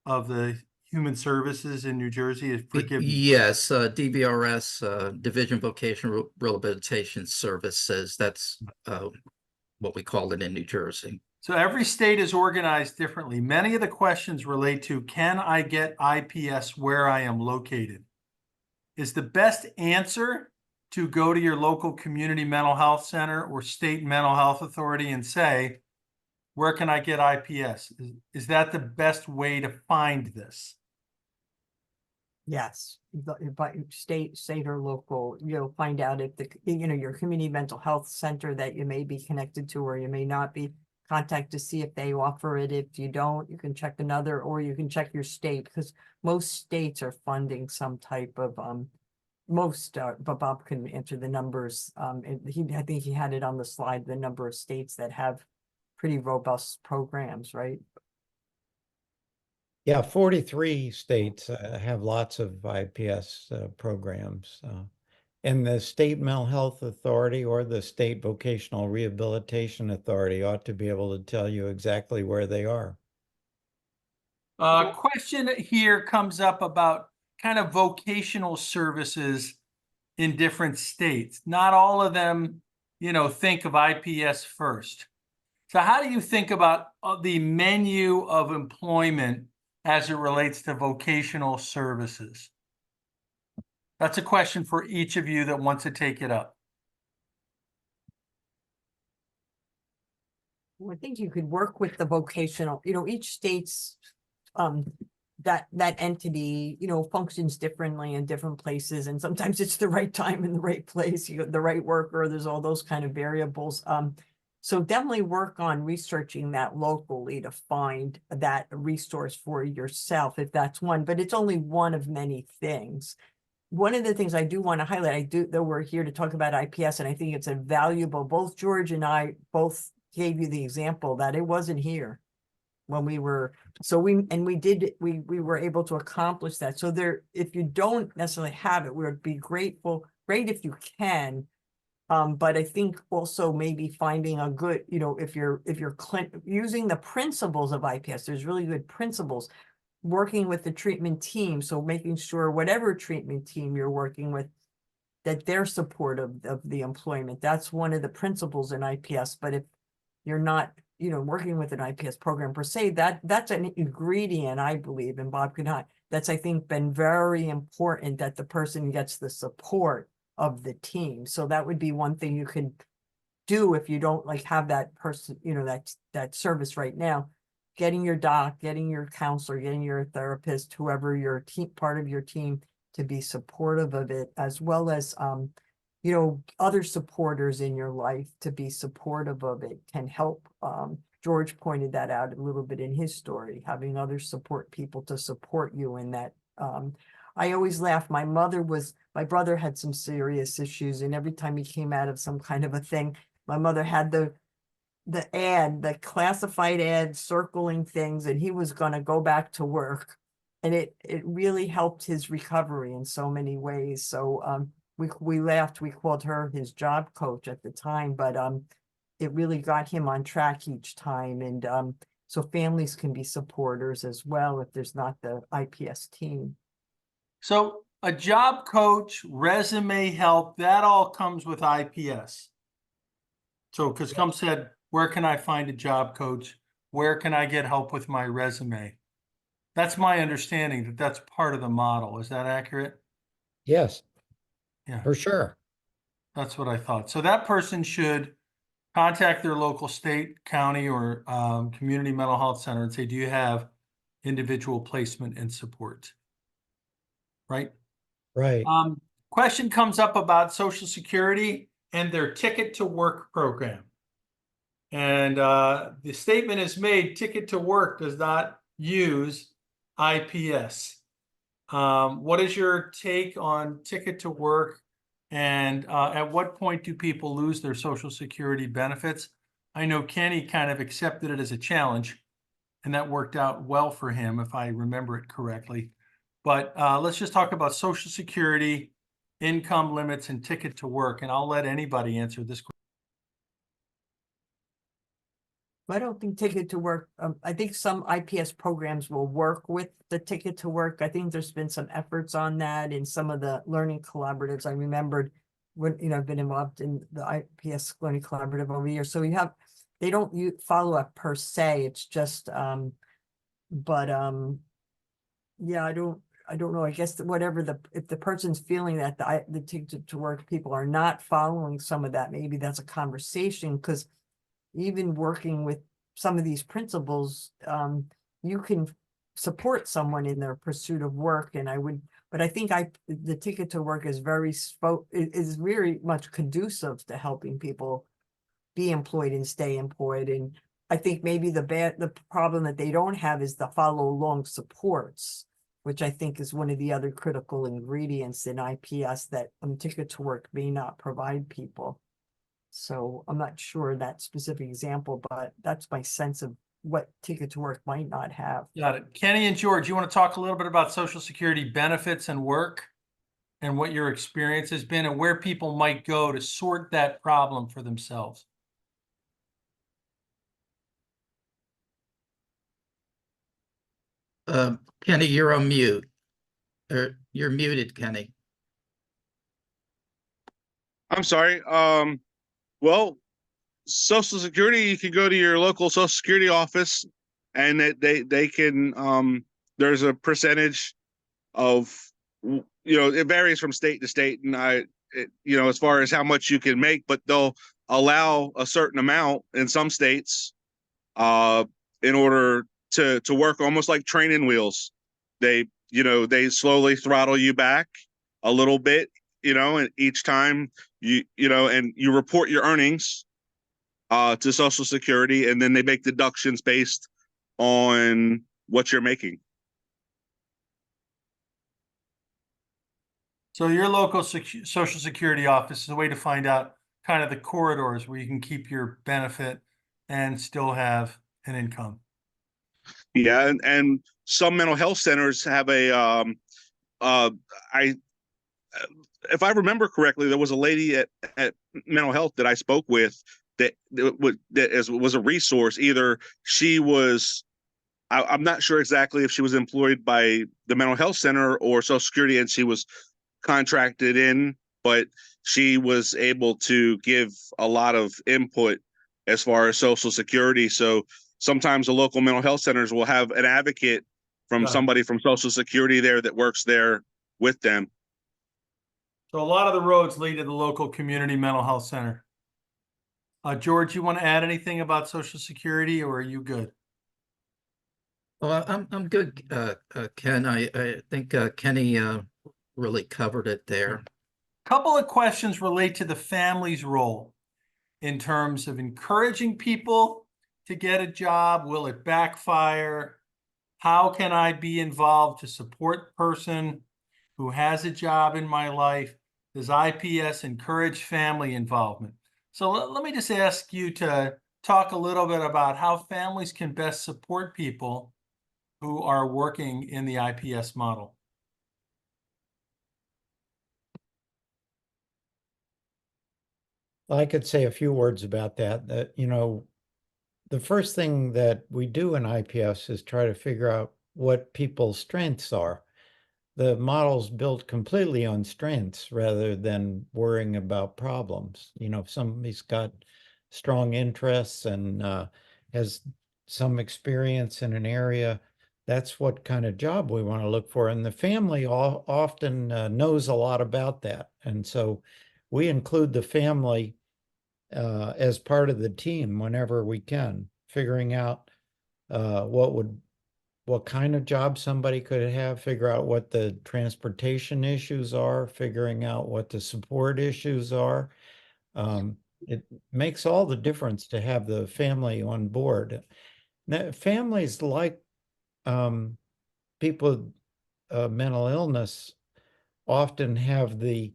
of the Human Services in New Jersey. Forgive me. yes, DVRS, Division Vocational Rehabilitation Services. That's what we call it in New Jersey. So every state is organized differently. Many of the questions relate to, can I get IPS where I am located? Is the best answer to go to your local community mental health center or state mental health authority and say, where can I get IPS? Is that the best way to find this? Yes, but state or local, find out if your community mental health center that you may be connected to, or you may not be, contact to see if they offer it. If you don't, you can check another, or you can check your state, because most states are funding some type of, but Bob can answer the numbers. I think he had it on the slide, the number of states that have pretty robust programs, right? Yeah, 43 states have lots of IPS programs. And the state mental health authority or the state vocational rehabilitation authority ought to be able to tell you exactly where they are. Question here comes up about kind of vocational services in different states. Not all of them, think of IPS first. So how do you think about the menu of employment as it relates to vocational services? That's a question for each of you that wants to take it up. Well, I think you could work with the vocational, each state's that entity, functions differently in different places, and sometimes it's the right time in the right place, you got the right worker, there's all those kind of variables. So definitely work on researching that locally to find that resource for yourself, if that's one, but it's only one of many things. One of the things I do want to highlight, though we're here to talk about IPS, and I think it's a valuable, both George and I both gave you the example that it wasn't here when we were, we were able to accomplish that. So if you don't necessarily have it, we would be great if you can. But I think also maybe finding a good, if you're using the principles of IPS, there's really good principles, working with the treatment team. So making sure whatever treatment team you're working with, that they're supportive of the employment. That's one of the principles in IPS. But if you're not, working with an IPS program per se, that's an ingredient, I believe, and Bob could not, that's, I think, been very important, that the person gets the support of the team. So that would be one thing you could do if you don't have that person, that service right now. Getting your doc, getting your counselor, getting your therapist, whoever your part of your team, to be supportive of it, as well as other supporters in your life to be supportive of it can help. George pointed that out a little bit in his story, having other support people to support you in that. I always laugh. My brother had some serious issues, and every time he came out of some kind of a thing, my mother had the classified ad circling things, and he was going to go back to work, and it really helped his recovery in so many ways. So we laughed, we called her his job coach at the time, but it really got him on track each time. And so families can be supporters as well if there's not the IPS team. So a job coach, resume help, that all comes with IPS. So, because come said, where can I find a job coach? Where can I get help with my resume? That's my understanding, that that's part of the model. Is that accurate? Yes, Yeah, for sure. that's what I thought. So that person should contact their local state, county, or community mental health center and say, do you have individual placement and support? Right? Right. Question comes up about Social Security and their Ticket to Work program. And the statement is made, Ticket to Work does not use IPS. What is your take on Ticket to Work? And at what point do people lose their Social Security benefits? I know Kenny kind of accepted it as a challenge. and that worked out well for him, if I remember it correctly. But let's just talk about Social Security, income limits, and ticket to work, and I'll let anybody answer this question. I don't think Ticket to Work, I think some IPS programs will work with the Ticket to Work. I think there's been some efforts on that in some of the learning collaboratives. I remembered when, I've been involved in the IPS Learning Collaborative over the years. So they don't follow up per se. It's just, yeah, I don't know. I guess whatever if the person's feeling that the Ticket to Work people are not following some of that, maybe that's a conversation, because even working with some of these principles, you can support someone in their pursuit of work. And but I think the Ticket to Work is is very much conducive to helping people be employed and stay employed. And I think maybe the problem that they don't have is the follow along supports, which I think is one of the other critical ingredients in IPS that Ticket to Work may not provide people. So I'm not sure that specific example, but that's my sense of what Ticket to Work might not have. Got it. Kenny and George, you want to talk a little bit about Social Security benefits and work and what your experience has been and where people might go to sort that problem for themselves? Kenny, you're on mute. You're muted, Kenny. I'm sorry. Well, Social Security, you can go to your local Social Security office, and they can. There's a percentage of, it varies from state to state, and as far as how much you can make, but they'll allow a certain amount in some states, in order to work, almost like training wheels. They slowly throttle you back a little bit, and each time and you report your earnings to Social Security, and then they make deductions based on what you're making. So your local Social Security office is a way to find out kind of the corridors where you can keep your benefit and still have an income. Yeah, and some mental health centers have if I remember correctly, there was a lady at mental health that I spoke with that was a resource. Either she was, I'm not sure exactly if she was employed by the mental health center or Social Security, and she was contracted in, but she was able to give a lot of input as far as Social Security. So sometimes the local mental health centers will have an advocate from somebody from Social Security there that works there with them. So a lot of the roads lead to the local community mental health center. George, you want to add anything about Social Security, or are you good? Well, I'm good, Ken. I think Kenny really covered it there. Couple of questions relate to the family's role in terms of encouraging people to get a job. Will it backfire? How can I be involved to support the person who has a job in my life? Does IPS encourage family involvement? So let me just ask you to talk a little bit about how families can best support people who are working in the IPS model. I could say a few words about that. The first thing that we do in IPS is try to figure out what people's strengths are. The model's built completely on strengths rather than worrying about problems. If somebody's got strong interests and has some experience in an area, that's what kind of job we want to look for. And the family often knows a lot about that. And so we include the family as part of the team whenever we can, figuring out what kind of job somebody could have, figure out what the transportation issues are, figuring out what the support issues are. It makes all the difference to have the family on board. Now, families like people with mental illness often have the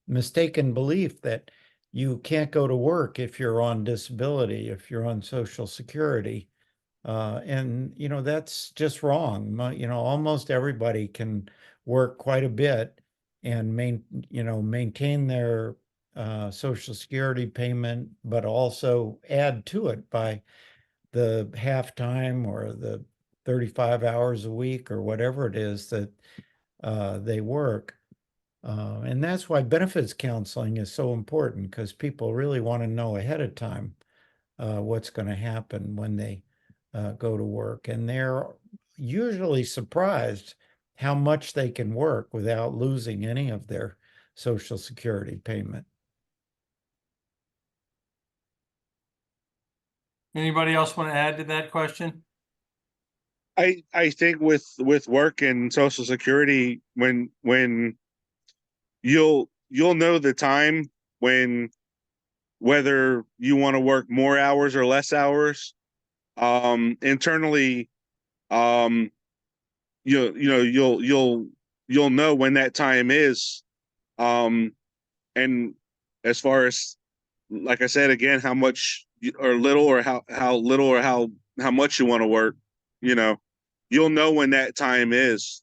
mistaken belief that you can't go to work if you're on disability, if you're on Social Security. And, that's just wrong. Almost everybody can work quite a bit and maintain their Social Security payment, but also add to it by the half time or the 35 hours a week or whatever it is that they work. And that's why benefits counseling is so important, because people really want to know ahead of time what's going to happen when they go to work. And they're usually surprised how much they can work without losing any of their Social Security payment. Anybody else want to add to that question? I think with work and Social Security, when you'll know the time when whether you want to work more hours or less hours. Internally, you'll know when that time is. And as far as, like I said again, how much or little, or how little or how much you want to work, you'll know when that time is.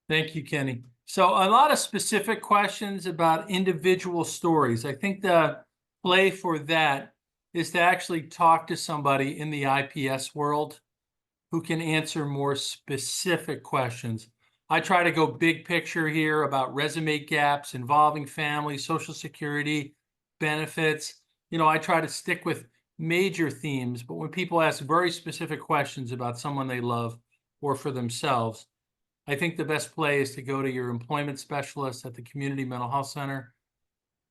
Thank you, Kenny. So a lot of specific questions about individual stories. I think the play for that is to actually talk to somebody in the IPS world who can answer more specific questions. I try to go big picture here about resume gaps involving family, Social Security, benefits. I try to stick with major themes, but when people ask very specific questions about someone they love or for themselves, I think the best play is to go to your employment specialist at the community mental health center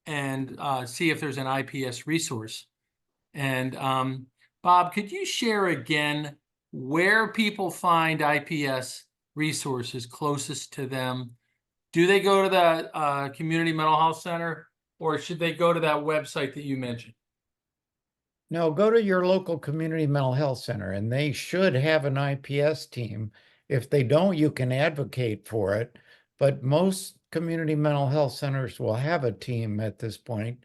and see if there's an IPS resource. And Bob, could you share again where people find IPS resources closest to them? Do they go to the community mental health center, or should they go to that website that you mentioned? No, go to your local community mental health center, and they should have an IPS team. If they don't, you can advocate for it. But most community mental health centers will have a team at this point,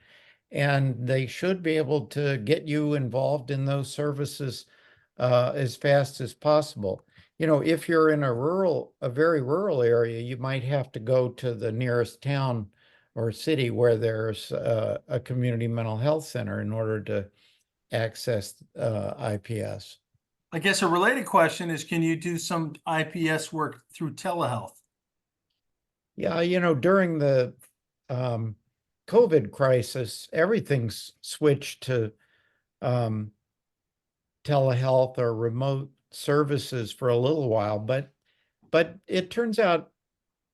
and they should be able to get you involved in those services as fast as possible. If you're in a very rural area, you might have to go to the nearest town or city where there's a community mental health center in order to access IPS. I guess a related question is, can you do some IPS work through telehealth? Yeah, during the COVID crisis, everything's switched to telehealth or remote services for a little while, but it turns out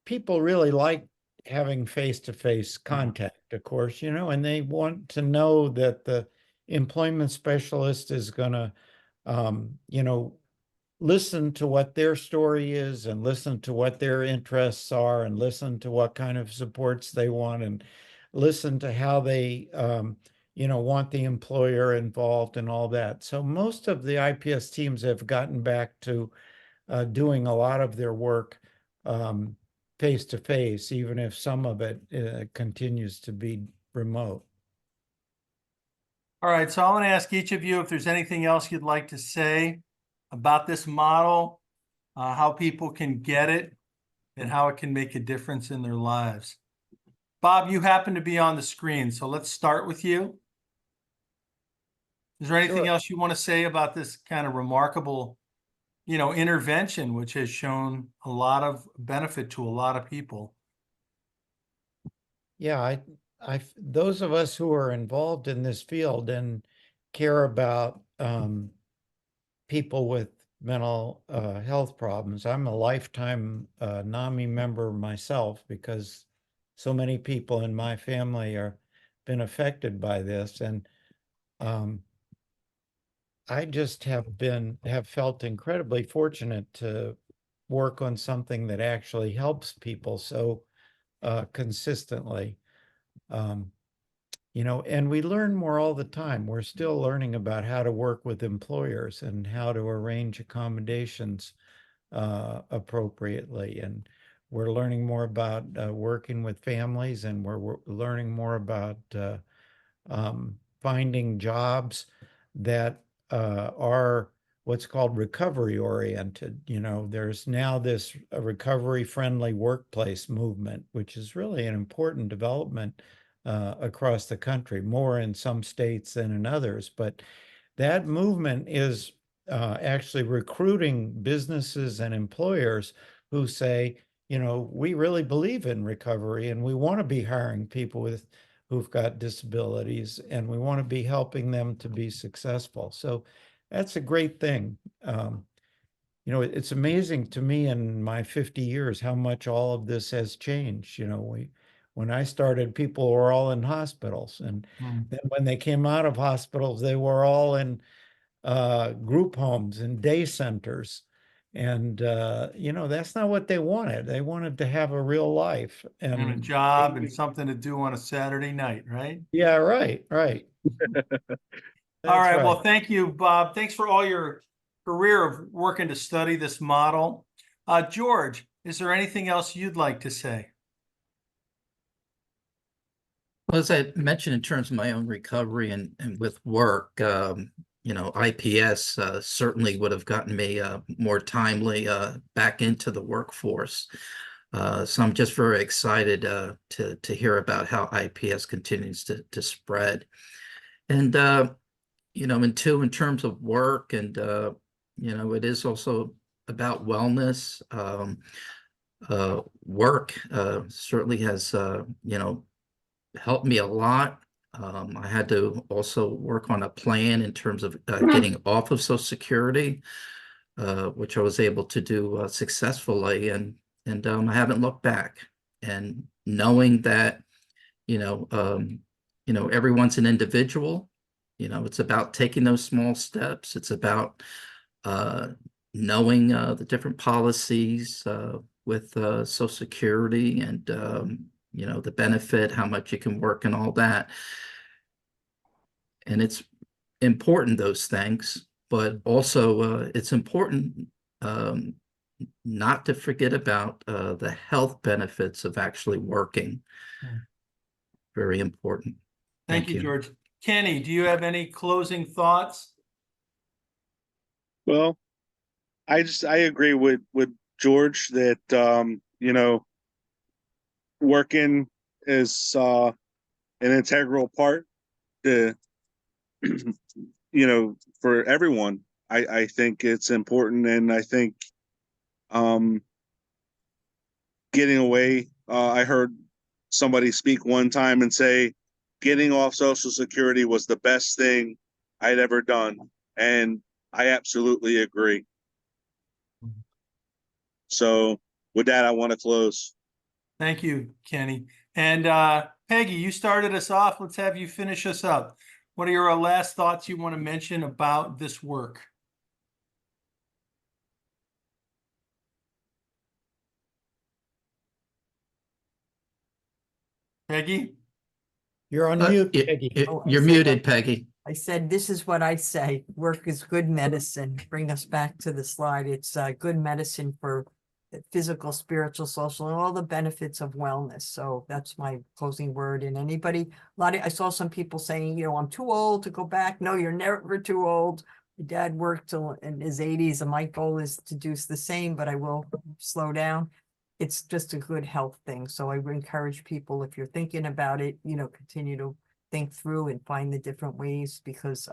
people really like having face-to-face contact, of course, and they want to know that the employment specialist is going to, listen to what their story is and listen to what their interests are and listen to what kind of supports they want and listen to how they, want the employer involved and all that. So most of the IPS teams have gotten back to doing a lot of their work face to face, even if some of it continues to be remote. All right, so I want to ask each of you if there's anything else you'd like to say about this model, how people can get it, and how it can make a difference in their lives. Bob, you happen to be on the screen, so let's start with you. Is there anything Sure. else you want to say about this kind of remarkable, intervention, which has shown a lot of benefit to a lot of people? Yeah, those of us who are involved in this field and care about people with mental health problems. I'm a lifetime NAMI member myself because so many people in my family are been affected by this, and I just have felt incredibly fortunate to work on something that actually helps people so consistently. And we learn more all the time. We're still learning about how to work with employers and how to arrange accommodations appropriately. And we're learning more about working with families, and we're learning more about finding jobs that are what's called recovery oriented. You know, there's now this recovery friendly workplace movement, which is really an important development across the country, more in some states than in others. But that movement is actually recruiting businesses and employers who say, you know, we really believe in recovery and we want to be hiring people who've got disabilities and we want to be helping them to be successful. So that's a great thing. You know, it's amazing to me in my 50 years how much all of this has changed. You know, when I started, people were all in hospitals, and then when they came out of hospitals, they were all in group homes and day centers. And you know, that's not what they wanted. They wanted to have a real life And a and job and something to do on a Saturday night, right? yeah, right, right. All That's right. right. Well, thank you, Bob. Thanks for all your career of working to study this model. George, is there anything else you'd like to say? Well, as I mentioned, in terms of my own recovery and with work, you know, IPS certainly would have gotten me more timely back into the workforce. So I'm just very excited to hear about how IPS continues to spread. And you know, in terms of work, and you know, it is also about wellness. Work certainly has you know, helped me a lot. I had to also work on a plan in terms of getting off of Social Security, which I was able to do successfully, and I haven't looked back. And knowing that, you know, everyone's an individual. You know, it's about taking those small steps. It's about knowing the different policies with Social Security, and you know, the benefit, how much you can work and all that. And it's important, those things, but also it's important not to forget about the health benefits of actually working. Very important. Thank you, George. Kenny, do you have any closing thoughts? Well, I agree with George that you know, working is an integral part to you know, for everyone. I think it's important, and I think getting away, I heard somebody speak one time and say getting off Social Security was the best thing I'd ever done, and I absolutely agree. So with that, I want to close. Thank you, Kenny. And Peggy, you started us off. Let's have you finish us up. What are your last thoughts you want to mention about this work? Peggy? You're on mute, Peggy. Oh, I You're said muted, that. Peggy. I said, this is what I say, work is good medicine. Bring us back to the slide. It's good medicine for physical, spiritual, social, and all the benefits of wellness. So that's my closing word. And anybody, I saw some people saying, you know, I'm too old to go back. No, you're never too old. My dad worked till in his 80s, and my goal is to do the same, but I will slow down. It's just a good health thing. So I would encourage people, if you're thinking about it, you know, continue to think through and find the different ways, because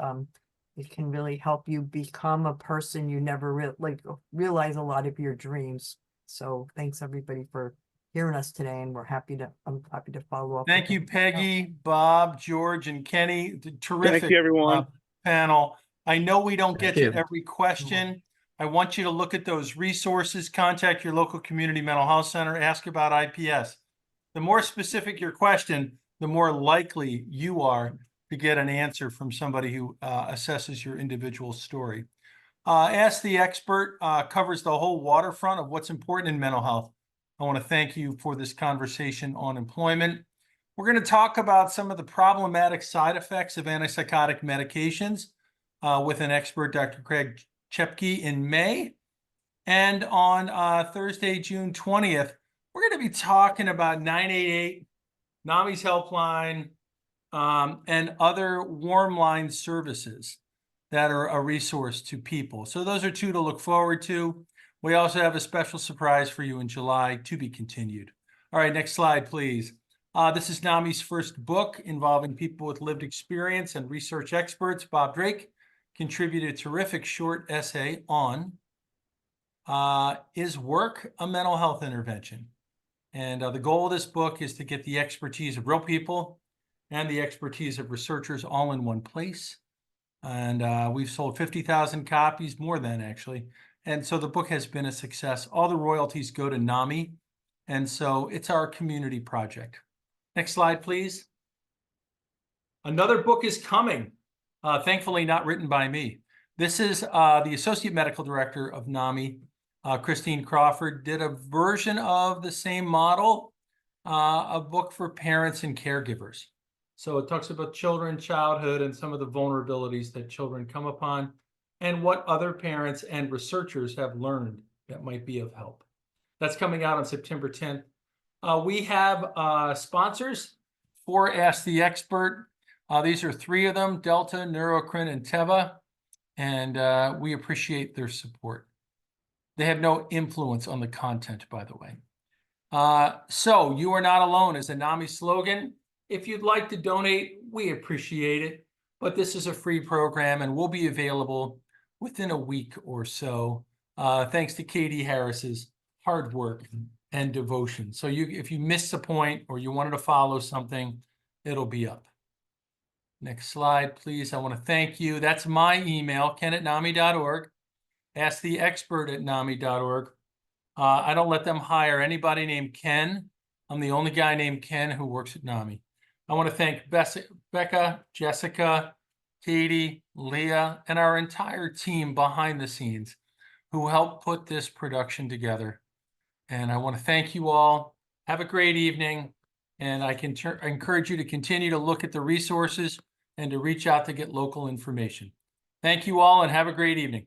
it can really help you become a person you never realize a lot of your dreams. So thanks everybody for hearing us today, and I'm happy to follow up. Thank you, Peggy, Bob, George, and Kenny. Terrific. Thank you, everyone. Panel. I know we don't get Thank you. to every question. I want you to look at those resources, contact your local community mental health center, ask about IPS. The more specific your question, the more likely you are to get an answer from somebody who assesses your individual story. Ask the Expert covers the whole waterfront of what's important in mental health. I want to thank you for this conversation on employment. We're going to talk about some of the problematic side effects of antipsychotic medications with an expert, Dr. Craig Chepke, in May. And on Thursday, June 20th, we're going to be talking about 988, NAMI's helpline, and other warm line services. that are a resource to people. So those are two to look forward to. We also have a special surprise for you in July to be continued. All right, next slide, please. This is NAMI's first book involving people with lived experience and research experts. Bob Drake contributed a terrific short essay on Is Work a Mental Health Intervention? And the goal of this book is to get the expertise of real people and the expertise of researchers all in one place. And we've sold 50,000 copies, more than actually. And so the book has been a success. All the royalties go to NAMI. And so it's our community project. Next slide, please. Another book is coming, thankfully not written by me. This is the Associate Medical Director of NAMI, Christine Crawford, did a version of the same model, a book for parents and caregivers. So it talks about children, childhood, and some of the vulnerabilities that children come upon, and what other parents and researchers have learned that might be of help. That's coming out on September 10th. We have sponsors for Ask the Expert. These are three of them, Delta, Neurocrine, and Teva, and we appreciate their support. They have no influence on the content, by the way. So you are not alone is a NAMI slogan. If you'd like to donate, we appreciate it. But this is a free program and will be available within a week or so, thanks to Katie Harris's hard work and devotion. So if you missed a point or you wanted to follow something, it'll be up. Next slide, please. I want to thank you. That's my email, ken@nami.org. Ask the expert at nami.org. I don't let them hire anybody named Ken. I'm the only guy named Ken who works at NAMI. I want to thank Becca, Jessica, Katie, Leah, and our entire team behind the scenes who helped put this production together. And I want to thank you all. Have a great evening. And I encourage you to continue to look at the resources and to reach out to get local information. Thank you all and have a great evening.